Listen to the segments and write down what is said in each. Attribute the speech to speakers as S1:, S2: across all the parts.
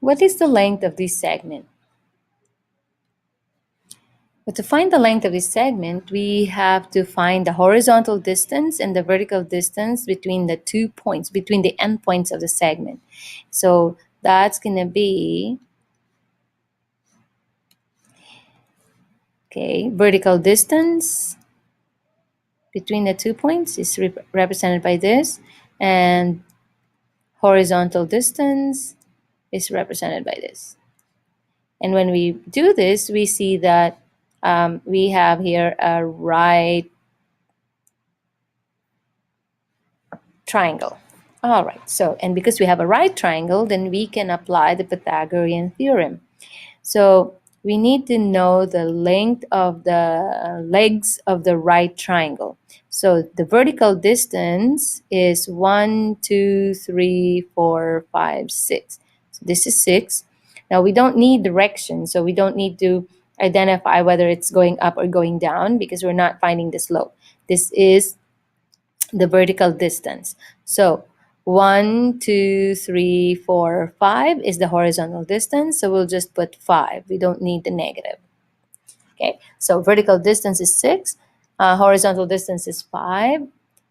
S1: What is the length of this segment? But to find the length of this segment, we have to find the horizontal distance and the vertical distance between the 2 points, between the endpoints of the segment. So that's going to be, okay, vertical distance between the 2 points is represented by this, and horizontal distance is represented by this. And when we do this, we see that we have here a right triangle. All right, so, and because we have a right triangle, then we can apply the Pythagorean theorem. So we need to know the length of the legs of the right triangle. So the vertical distance is 1, 2, 3, 4, 5, 6. So this is 6. Now we don't need direction, so we don't need to identify whether it's going up or going down because we're not finding the slope. This is the vertical distance. So 1, 2, 3, 4, 5 is the horizontal distance. So we'll just put 5. We don't need the negative. Okay, so vertical distance is 6. Horizontal distance is 5.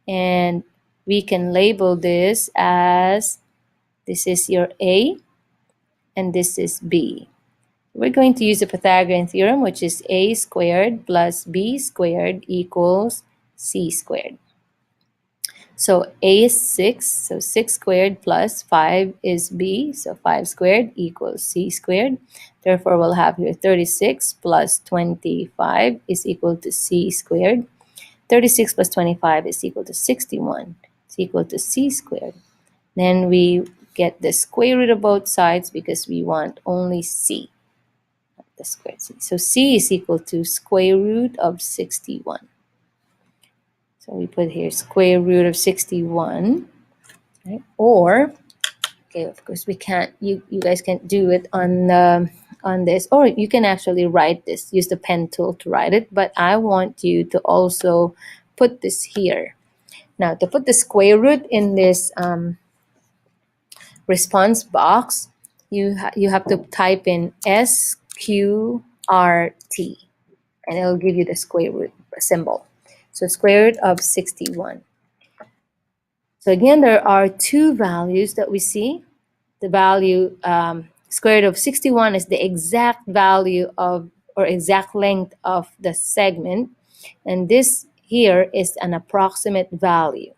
S1: And we can label this as, this is your A and this is B. We're going to use the Pythagorean theorem, which is A squared plus B squared equals C squared. So A is 6, so 6 squared plus 5 is B, so 5 squared equals C squared. Therefore, we'll have here 36 plus 25 is equal to C squared. 36 plus 25 is equal to 61. It's equal to C squared. Then we get the square root of both sides because we want only C, not the squared C. So C is equal to square root of 61. So we put here square root of 61, right? Or, okay, of course we can't, you guys can't do it on this, or you can actually write this, use the pen tool to write it, but I want you to also put this here. Now, to put the square root in this response box, you have to type in SQRT, and it'll give you the square root symbol. So square root of 61. So again, there are two values that we see. The value square root of 61 is the exact value of, or exact length of the segment. And this here is an approximate value.